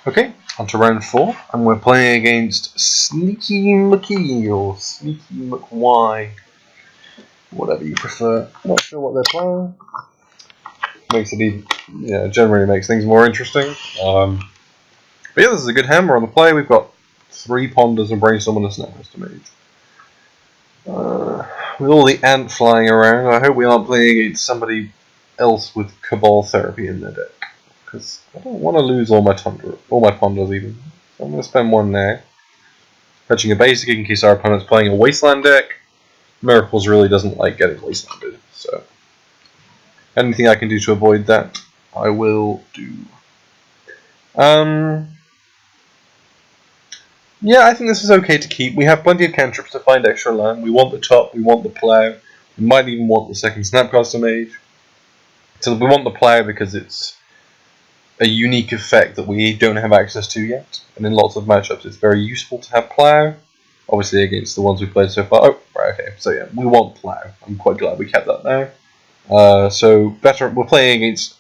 Okay, on to round 4, and we're playing against Sneaky McKee or Sneaky McY, whatever you prefer. Not sure what they're playing. Makes it even, generally makes things more interesting. But yeah, this is a good hand. We're on the play. We've got 3 Ponders and Brainstorm and a Snapmaster Mage. With all the ant flying around, I hope we aren't playing against somebody else with Cabal Therapy in their deck. Because I don't want to lose all my Ponders even. So I'm going to spend one now. Fetching a basic in case our opponent's playing a Wasteland deck. Miracles really doesn't like getting Wastelanded, so anything I can do to avoid that, I will do. Yeah, I think this is okay to keep. We have plenty of cantrips to find extra land. We want the top, we want the plow. We might even want the second Snapcaster Mage. So we want the plow because it's a unique effect that we don't have access to yet. And in lots of matchups it's very useful to have plow. Obviously against the ones we've played so far. Oh, right, okay. So yeah, we want plow. I'm quite glad we kept that now. So better. We're playing against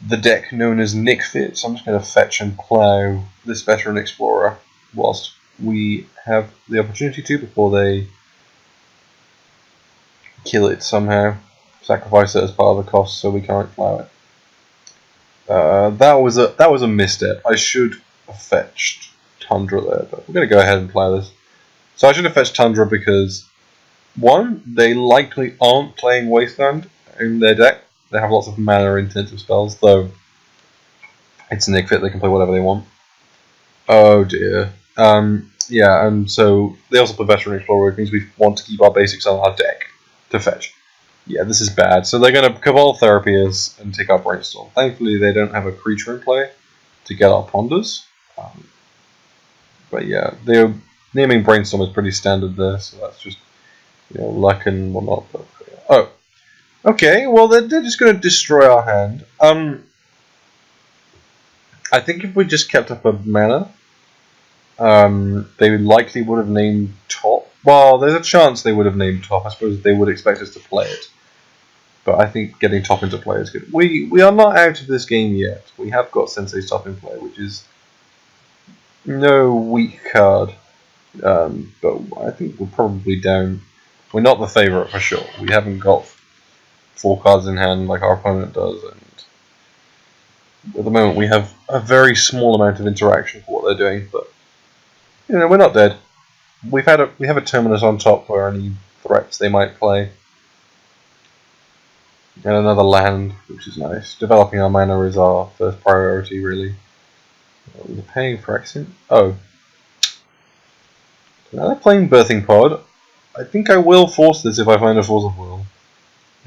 the deck known as Nick Fit. So I'm just going to fetch and plow this Veteran Explorer whilst we have the opportunity to before they kill it somehow. Sacrifice it as part of the cost so we can't plow it. That was a misstep. I should have fetched Tundra there, but we're going to go ahead and plow this. So I should have fetched Tundra because, one, they likely aren't playing Wasteland in their deck. They have lots of mana-intensive spells, though it's Nick Fit, they can play whatever they want. Oh dear. Yeah, and so they also play Veteran Explorer, which means we want to keep our basics on our deck to fetch. Yeah, this is bad. So they're going to Cabal Therapy us and take our Brainstorm. Thankfully, they don't have a creature in play to get our Ponders. But yeah, they're naming Brainstorm is pretty standard there, so that's just luck and whatnot. But, oh, okay. Well, they're just going to destroy our hand. I think if we just kept up a mana, they likely would have named top. Well, there's a chance they would have named top. I suppose they would expect us to play it. But I think getting top into play is good. We are not out of this game yet. We have got Sensei's top in play, which is no weak card. But I think we're probably down. We're not the favourite for sure. We haven't got 4 cards in hand like our opponent does, and at the moment we have a very small amount of interaction for what they're doing. But we're not dead. We have a Terminus on top for any threats they might play, and another land, which is nice. Developing our mana is our first priority, really. We're paying for accent. Oh. Now they're playing Birthing Pod. I think I will force this if I find a Force of Will.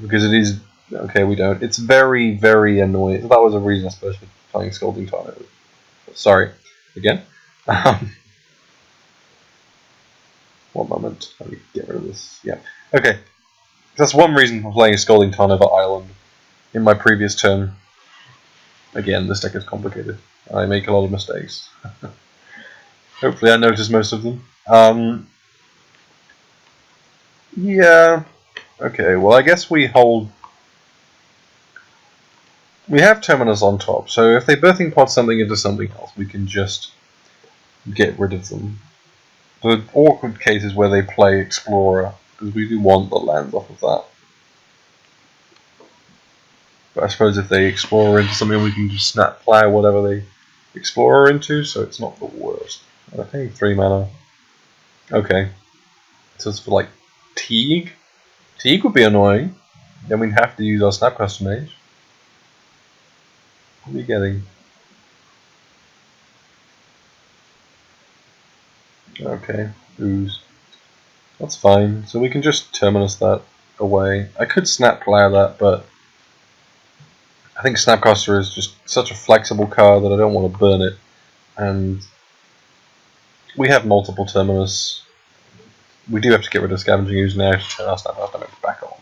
Because it is... Okay, we don't. It's very, very annoying. That was a reason, I suppose, for playing Scalding Tornado. Sorry. Again. One moment. Let me get rid of this. Yeah. Okay. That's one reason for playing Scalding Tornado Island in my previous turn. Again, this deck is complicated. I make a lot of mistakes. Hopefully I notice most of them. Yeah. Okay, well I guess we hold... We have Terminus on top, so if they Birthing Pod something into something else, we can just get rid of them. The awkward case is where they play Explorer, because we do want the lands off of that. But I suppose if they Explorer into something, we can just snap plow whatever they Explorer into, so it's not the worst. I think 3 mana. Okay. So it's for like Teague? Teague would be annoying. Then we'd have to use our Snapcaster Mage. What are we getting? Okay, ooze. That's fine. So we can just Terminus that away. I could Snap Plow that, but I think Snapcaster is just such a flexible card that I don't want to burn it. And we have multiple Terminus. We do have to get rid of Scavenging Ooze now to turn our Snapcaster Mage back on.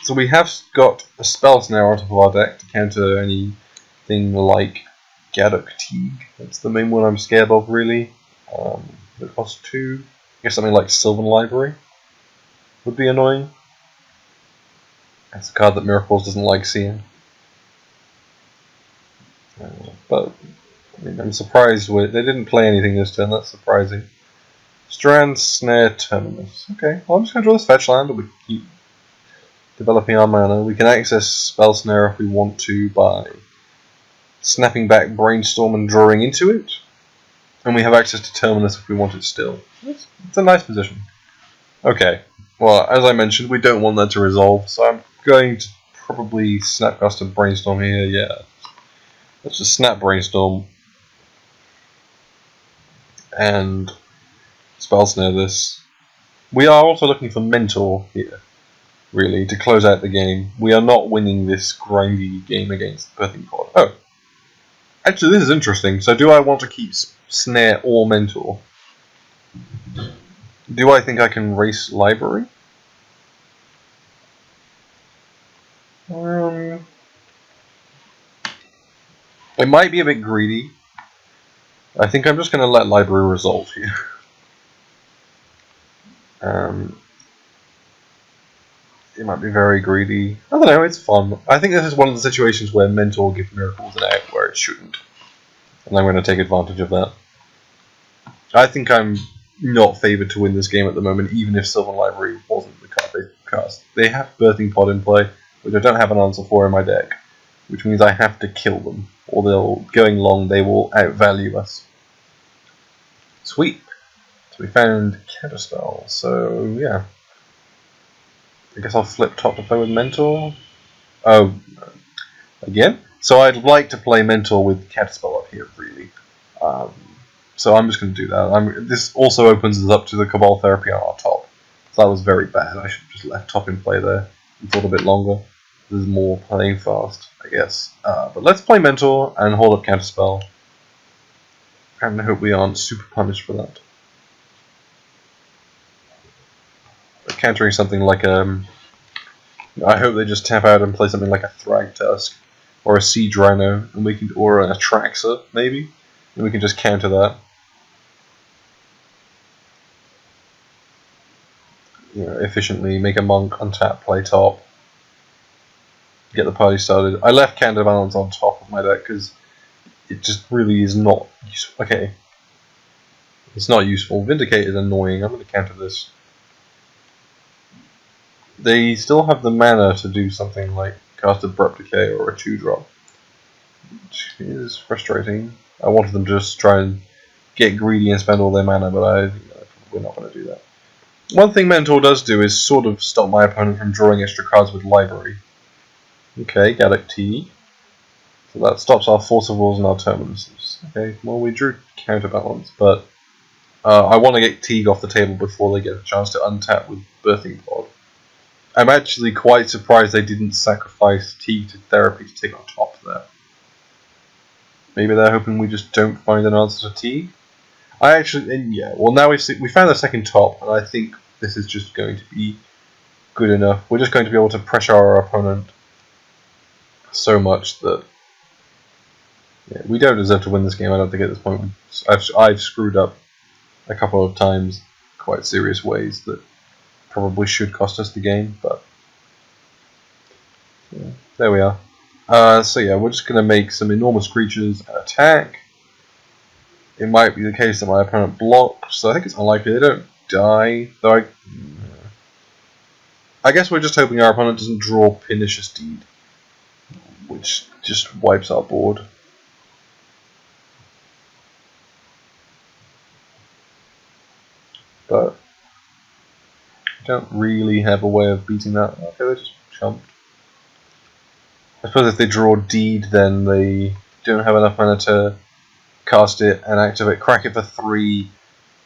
So we have got a spell snare on top of our deck to counter anything like Gaddock Teague. That's the main one I'm scared of, really. It costs 2. I guess something like Sylvan Library would be annoying. That's a card that Miracles doesn't like seeing. But I mean, I'm surprised they didn't play anything this turn. That's surprising. Strand, Snare, Terminus. Okay, well, I'm just going to draw this fetch land, and we can keep developing our mana. We can access Spell Snare if we want to by snapping back Brainstorm and drawing into it. And we have access to Terminus if we want it still. It's a nice position. Okay, well, as I mentioned, we don't want that to resolve, so I'm going to probably Snapcast a Brainstorm here, yeah. Let's just Snap Brainstorm and Spell Snare this. We are also looking for Mentor here, really, to close out the game. We are not winning this grindy game against Birthing Pod. Oh, actually this is interesting. So do I want to keep Snare or Mentor? Do I think I can race Library? It might be a bit greedy. I think I'm just going to let Library resolve here. It might be very greedy. I don't know, it's fun. I think this is one of the situations where Mentor gives Miracles an out where it shouldn't. And I'm going to take advantage of that. I think I'm not favoured to win this game at the moment, even if Sylvan Library wasn't the card they cast. They have Birthing Pod in play, which I don't have an answer for in my deck, which means I have to kill them, or going long they will outvalue us. Sweet. So we found Counterspell, so yeah. I guess I'll flip top to play with Mentor. Oh, again? So I'd like to play Mentor with Counterspell up here, really. So I'm just going to do that. This also opens us up to the Cabal Therapy on our top. So that was very bad. I should have just left top in play there and thought a bit longer. This is more playing fast, I guess. But let's play Mentor and hold up Counterspell. And I hope we aren't super punished for that. But countering something like I hope they just tap out and play something like a Thragtusk or a Siege Rhino, and we can, or an Atraxa maybe, and we can just counter that. You know, efficiently make a monk, untap, play top, get the party started. I left Counterbalance on top of my deck because it just really is not useful. Okay, it's not useful. Vindicate is annoying. I'm going to counter this. They still have the mana to do something like cast Abrupt Decay or a 2-drop, which is frustrating. I wanted them to just try and get greedy and spend all their mana, but we're not going to do that. One thing Mentor does do is sort of stop my opponent from drawing extra cards with Library. Okay, Gaddock T. So that stops our Force of Wills and our Terminuses. Okay, well we drew Counterbalance, but I want to get Teague off the table before they get a chance to untap with Birthing Pod. I'm actually quite surprised they didn't sacrifice Teague to Therapy to take on top there. Maybe they're hoping we just don't find an answer to Teague? Yeah, well now we found the second top, and I think this is just going to be good enough. We're just going to be able to pressure our opponent so much that we don't deserve to win this game, I don't think, at this point. I've screwed up a couple of times, quite serious ways, that probably should cost us the game, but yeah, there we are. So yeah, we're just going to make some enormous creatures and attack. It might be the case that my opponent blocks, so I think it's unlikely they don't die, though I guess we're just hoping our opponent doesn't draw Pernicious Deed, which just wipes our board. But I don't really have a way of beating that. Okay, they just chumped. I suppose if they draw Deed, then they don't have enough mana to cast it and activate, crack it for 3,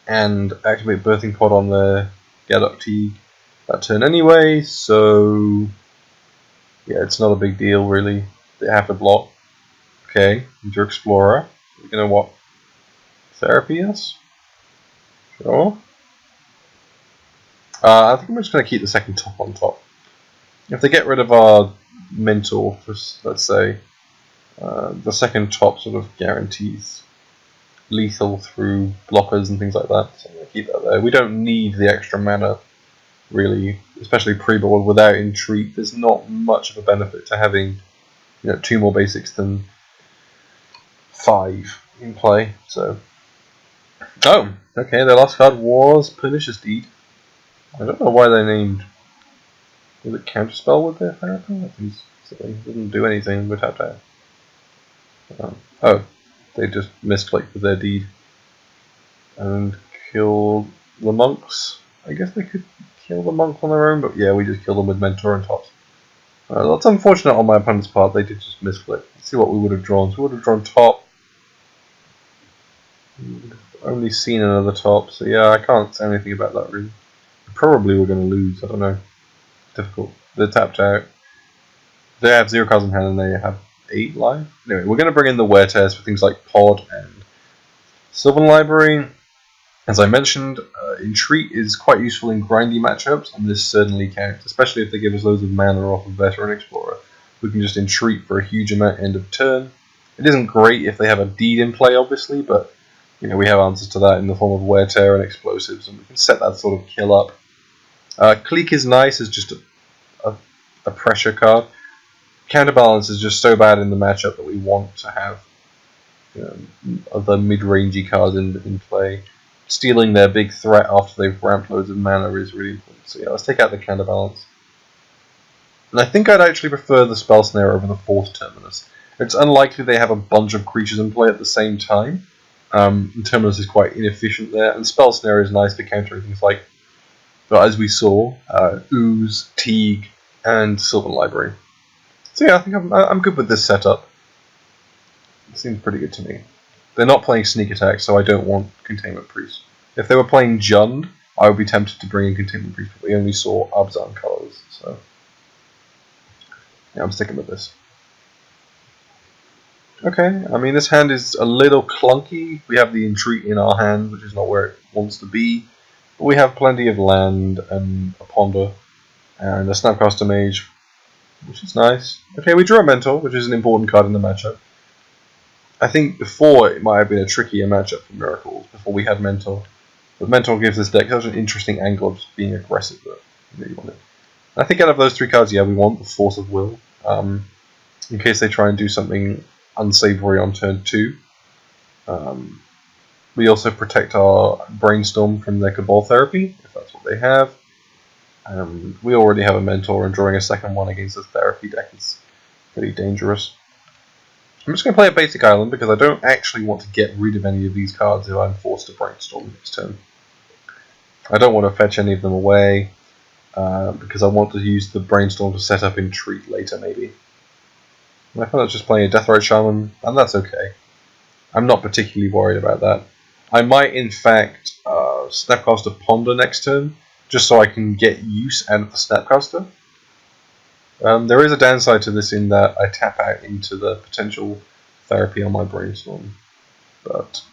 and activate Birthing Pod on their Gaddock Teague that turn anyway, so yeah, it's not a big deal really. They have to block. Okay, into Explorer. We're gonna what? Therapy us? Sure. I think I'm just gonna keep the second top on top. If they get rid of our Mentor, let's say, the second top sort of guarantees lethal through blockers and things like that, so I'm going to keep that there. We don't need the extra mana, really, especially pre-board. Without Entreat, there's not much of a benefit to having 2 more basics than 5 in play. So, oh, okay. Their last card was Pernicious Deed. I don't know why they named. Was it Counterspell with their therapy? That seems silly. It didn't do anything with tapped out. Oh, they just misclicked with their deed and killed the monks. I guess they could kill the monks on their own, but yeah, we just killed them with Mentor and Tops. That's unfortunate on my opponent's part. They did just misclick. Let's see what we would have drawn. So we would have drawn Top. We would have only seen another Top, so yeah, I can't say anything about that really. Probably we're going to lose. I don't know. Difficult. They're tapped out. They have 0 cards in hand and they have 8 life. Anyway, we're going to bring in the wear tears for things like Pod and Sylvan Library. As I mentioned, Entreat is quite useful in grindy matchups, and this certainly counts, especially if they give us loads of mana off of Veteran Explorer. We can just Entreat for a huge amount end of turn. It isn't great if they have a deed in play, obviously, but you know we have answers to that in the form of Wear Tear and Explosives, and we can set that sort of kill up. Clique is nice as just a pressure card. Counterbalance is just so bad in the matchup that we want to have other mid-rangey cards in play. Stealing their big threat after they've ramped loads of mana is really important. So yeah, let's take out the Counterbalance. And I think I'd actually prefer the Spell Snare over the 4th Terminus. It's unlikely they have a bunch of creatures in play at the same time. Terminus is quite inefficient there, and Spell Snare is nice for countering things like, as we saw, Ooze, Teague, and Sylvan Library. So yeah, I think I'm good with this setup. It seems pretty good to me. They're not playing Sneak Attack, so I don't want Containment Priest. If they were playing Jund, I would be tempted to bring in Containment Priest, but we only saw Abzan colors, so yeah, I'm sticking with this. Okay, I mean this hand is a little clunky. We have the Entreat in our hand, which is not where it wants to be, but we have plenty of land and a Ponder and a Snapcaster Mage, which is nice. Okay, we drew a Mentor, which is an important card in the matchup. I think before it might have been a trickier matchup for Miracles, before we had Mentor. But Mentor gives this deck such an interesting angle of just being aggressive that you really want it. I think out of those 3 cards, yeah, we want the Force of Will. In case they try and do something unsavory on turn 2. We also protect our Brainstorm from their Cabal Therapy, if that's what they have. We already have a Mentor, and drawing a second one against a Therapy deck is pretty dangerous. I'm just going to play a basic island because I don't actually want to get rid of any of these cards if I'm forced to Brainstorm next turn. I don't want to fetch any of them away because I want to use the Brainstorm to set up Entreat later maybe. And I thought I was just playing a Deathrite Shaman, and that's okay. I'm not particularly worried about that. I might in fact Snapcaster Ponder next turn just so I can get use out of the Snapcaster. There is a downside to this in that I tap out into the potential therapy on my Brainstorm, but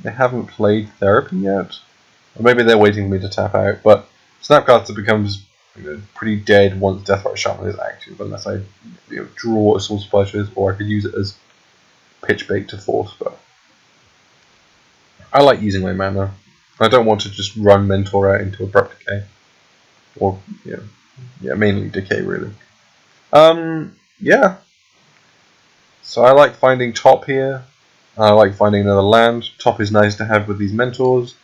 they haven't played therapy yet, or maybe they're waiting for me to tap out. But Snapcaster becomes pretty dead once Deathrite Shaman is active, unless I draw a Soul Splashes, or I could use it as pitch bait to force. But I like using my mana. I don't want to just run Mentor out into Abrupt Decay, or yeah, mainly Decay really. Yeah. So I like finding Top here. I like finding another land. Top is nice to have with these Mentors.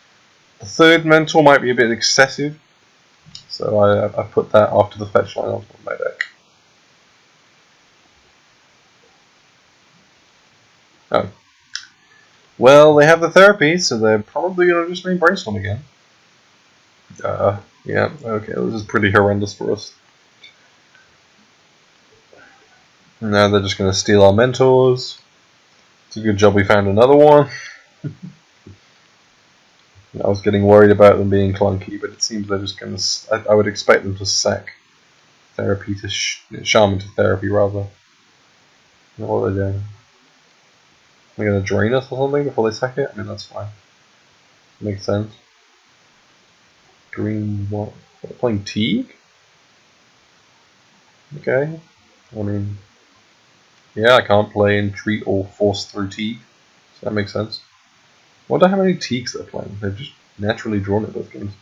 The 3rd Mentor might be a bit excessive, so I put that after the fetch line onto my deck. Oh. Well, they have the therapy, so they're probably going to just main Brainstorm again. Yeah, okay, this is pretty horrendous for us. Now they're just going to steal our Mentors. It's a good job we found another one. I was getting worried about them being clunky, but it seems they're just going to... I would expect them to sack Therapy to Shaman to Therapy, rather. What are they doing? They're going to drain us or something before they sack it? I mean, that's fine. Makes sense. Green, what? They're playing Teague? Okay. I mean... yeah, I can't play Entreat or Force through Teague, so that makes sense. I wonder how many Teagues they're playing. They've just naturally drawn it both games.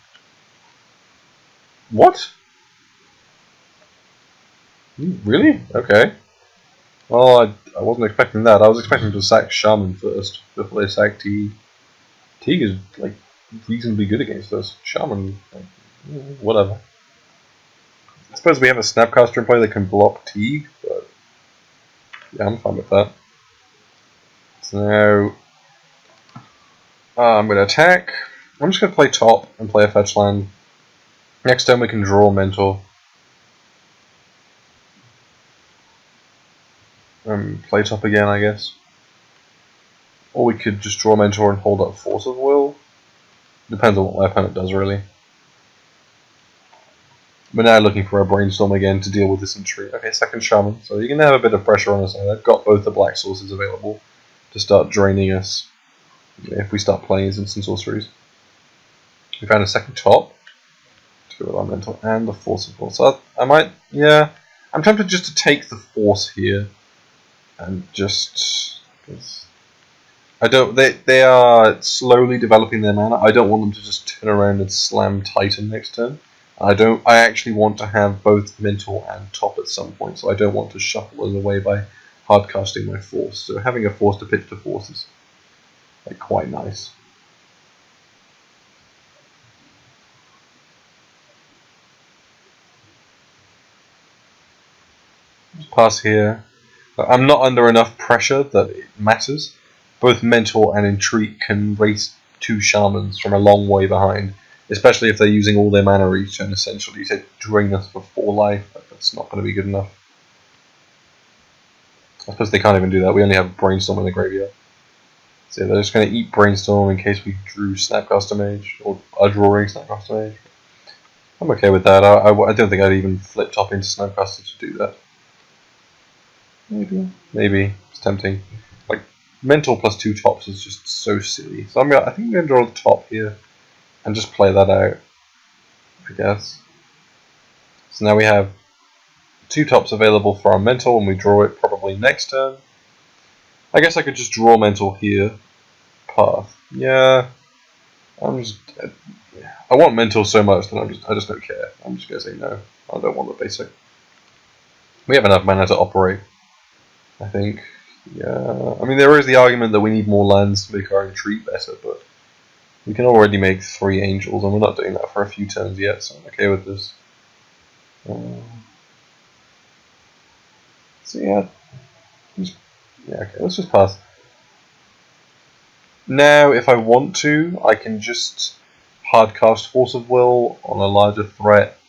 What? Really? Okay. Well, I wasn't expecting that. I was expecting to sack Shaman first before they sack Teague. Teague is like reasonably good against us. Shaman, like, whatever. I suppose we have a Snapcaster in play that can block Teague, but yeah, I'm fine with that. So now I'm going to attack. I'm just going to play top and play a fetch land. Next turn we can draw Mentor. Play top again, I guess. Or we could just draw Mentor and hold up Force of Will. Depends on what my opponent does, really. We're now looking for a Brainstorm again to deal with this entry. Okay, second Shaman. So you can have a bit of pressure on us. I've got both the black sources available to start draining us if we start playing as instant sorceries. We found a second top to go with our Mentor and the Force of Will. So I might, yeah. I'm tempted just to take the Force here and just... I don't. They are slowly developing their mana. I don't want them to just turn around and slam Titan next turn. I actually want to have both Mentor and top at some point, so I don't want to shuffle us away by hardcasting my Force. So having a Force to pitch to Force is like quite nice. Just pass here. I'm not under enough pressure that it matters. Both Mentor and Entreat can race two Shamans from a long way behind, especially if they're using all their mana each turn essentially to drain us for 4 life. That's not going to be good enough. I suppose they can't even do that. We only have Brainstorm in the graveyard. So yeah, they're just going to eat Brainstorm in case we drew Snapcaster Mage, or are drawing Snapcaster Mage. I'm okay with that. I don't think I'd even flip top into Snapcaster to do that. Maybe. It's tempting. Like, Mental plus 2 tops is just so silly. So I think I'm going to draw the top here and just play that out, I guess. So now we have 2 tops available for our Mental, and we draw it probably next turn. I guess I could just draw Mental here. Path. Yeah. I want Mental so much that I just don't care. I'm just going to say no. I don't want the basic. We have enough mana to operate, I think. Yeah. I mean, there is the argument that we need more lands to make our Entreat better, but we can already make 3 Angels, and we're not doing that for a few turns yet, so I'm okay with this. So yeah, okay, let's just pass. Now, if I want to, I can just hardcast Force of Will on a larger threat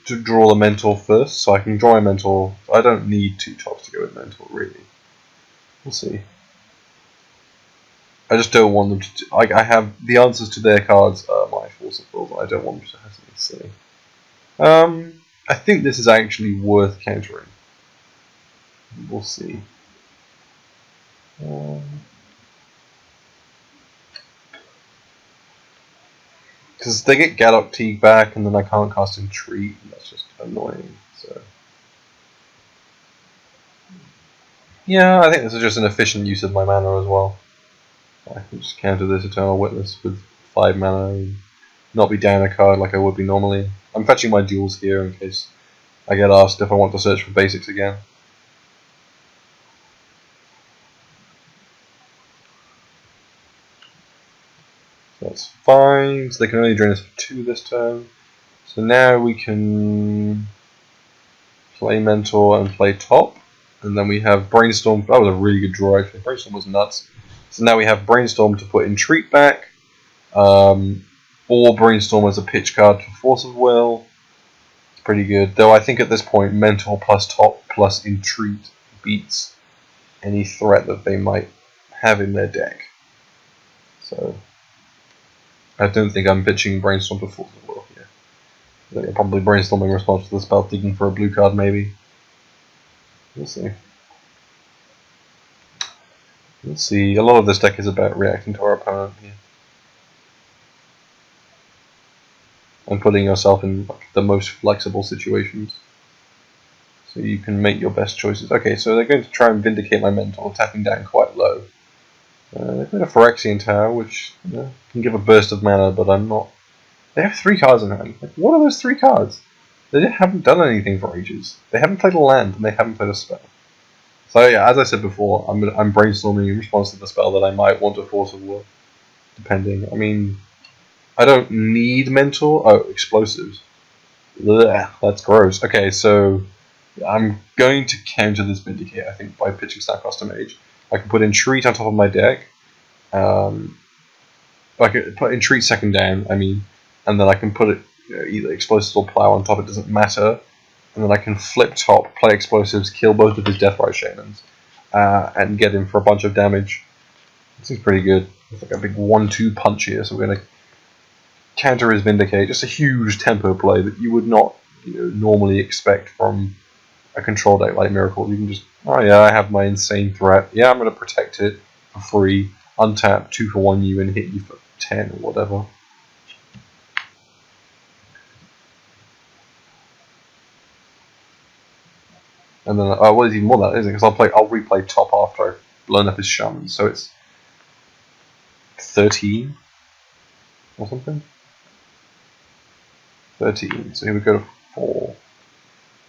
to draw the Mentor first, so I can draw a Mentor. I don't need 2 tops to go with Mentor, really. We'll see. I just don't want them to. I have the answers to their cards are my Force of Will, but I don't want them to have something silly. I think this is actually worth countering. We'll see. Because they get Gaddock Teague back, and then I can't cast Entreat, and that's just annoying. So, yeah, I think this is just an efficient use of my mana as well. I can just counter this Eternal Witness with 5 mana and not be down a card like I would be normally. I'm fetching my duels here in case I get asked if I want to search for basics again. So that's fine. So they can only drain us for 2 this turn. So now we can play Mentor and play top. And then we have Brainstorm. That was a really good draw, actually. Brainstorm was nuts. So now we have Brainstorm to put Entreat back. Or Brainstorm as a pitch card for Force of Will. It's pretty good. Though I think at this point, Mentor plus top plus Entreat beats any threat that they might have in their deck. So I don't think I'm pitching Brainstorm to Force of Will here. I think I'm probably brainstorming in response to the spell, digging for a blue card maybe. We'll see. Let's see. A lot of this deck is about reacting to our opponent here. And putting yourself in the most flexible situations. So you can make your best choices. Okay, so they're going to try and vindicate my Mentor, tapping down quite low. They've got a Phyrexian Tower, which can give a burst of mana, but I'm not... They have 3 cards in hand. Like, what are those 3 cards? They haven't done anything for ages. They haven't played a land, and they haven't played a spell. So yeah, as I said before, I'm brainstorming in response to the spell that I might want to Force of Will, depending. I mean, I don't need Mentor. Oh, explosives. Blech, that's gross. Okay, so I'm going to counter this Vindicate, I think, by pitching Snapcaster Mage. I can put Entreat on top of my deck. I can put Entreat second down, I mean, and then I can put it, either Explosives or Plow on top, it doesn't matter. And then I can flip top, play Explosives, kill both of his Deathrite Shamans, and get him for a bunch of damage. This is pretty good. It's like a big 1-2 punch here, so we're going to counter his Vindicate. Just a huge tempo play that you would not normally expect from a control deck like Miracle. You can just, oh yeah, I have my insane threat. Yeah, I'm going to protect it for free. Untap, 2-for-1 you and hit you for 10 or whatever. And then, well, it's even more than that, isn't it? Because I'll replay top after I've blown up his shaman. So it's 13 or something. 13. So he would go to 4.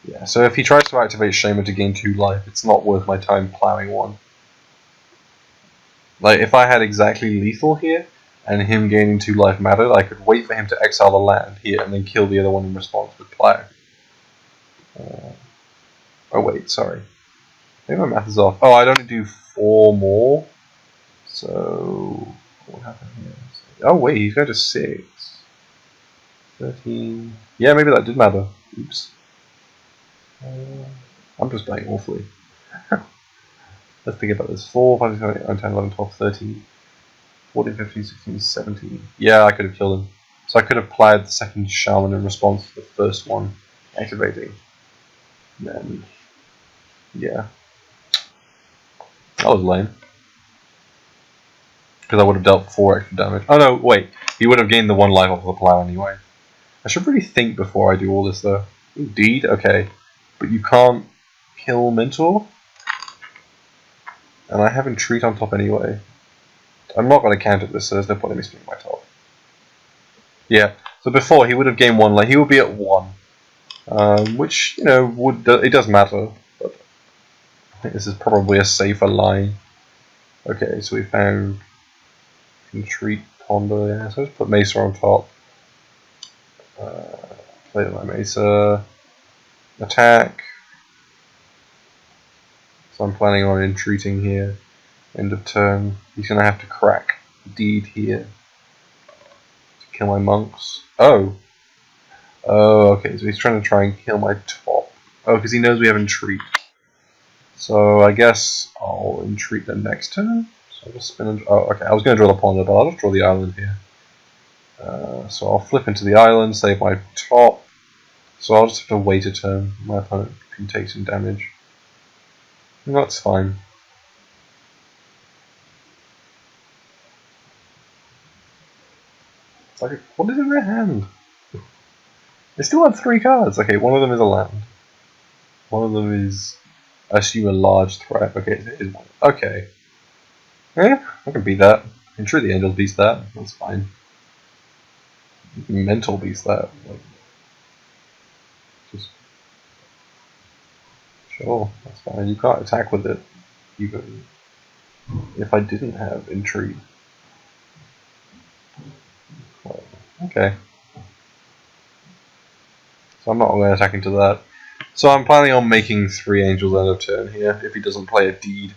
Yeah. So if he tries to activate Shaman to gain 2 life, it's not worth my time plowing 1. Like if I had exactly lethal here, and him gaining 2 life mattered, I could wait for him to exile the land here and then kill the other one in response with plow. Oh wait, sorry. Maybe my math is off. Oh, I'd only do 4 more. So what happened here? Oh wait, he's going to 6. 13. Yeah, maybe that did matter. Oops. I'm just playing awfully. Let's think about this. 4, 5, 6, 7, 8, 9, 10, 11, 12, 13, 14, 15, 16, 17. Yeah, I could have killed him. So I could have plowed the second shaman in response to the first one activating. And then, yeah. That was lame. Because I would have dealt 4 extra damage. Oh no, wait. He would have gained the 1 life off of the plow anyway. I should really think before I do all this though. Indeed, okay. But you can't kill Mentor? And I have Entreat on top anyway. I'm not going to counter this, so there's no point in me spinning my top. Yeah, so before he would have gained 1 life. He would be at 1. Which, it does matter. But I think this is probably a safer line. Okay, so we found Entreat, Ponder, yeah, so let's put Mesa on top. Play my Mesa. Attack. So I'm planning on entreating here. End of turn. He's going to have to crack Deed here to kill my monks. Oh. Oh, okay, so he's trying to kill my top. Oh, because he knows we have entreat. So I guess I'll entreat the next turn. So I'll just spin and... Oh, okay, I was going to draw the ponder, but I'll just draw the island here. So I'll flip into the island, save my top. So I'll just have to wait a turn. My opponent can take some damage. And that's fine. Like, what is in their hand? They still have 3 cards. Okay, one of them is a land. One of them is, I assume, a large threat. Okay, it is one. Okay. Yeah, I can beat that. I'm sure the Angel beats that. That's fine. Mental beats that. Like, just sure, that's fine. You can't attack with it, even if I didn't have Intrigue. Well, okay. So I'm not going to attack into that. So I'm planning on making 3 Angels end of turn here, if he doesn't play a Deed.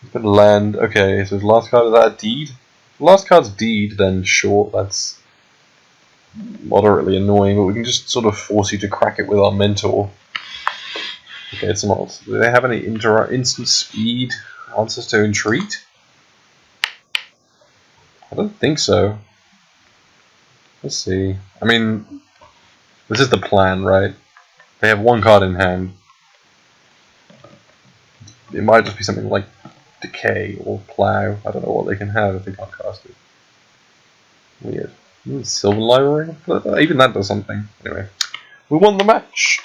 He's got a land. Okay, so his last card is that a Deed? If the last card's Deed, then sure, that's moderately annoying, but we can just sort of force you to crack it with our Mentor. Okay, it's not. Do they have any instant speed answers to Entreat? I don't think so. Let's see. I mean, this is the plan, right? They have 1 card in hand. It might just be something like Decay or Plow. I don't know what they can have if they can't cast it. Weird. Sylvan Library? Even that does something. Anyway, we won the match!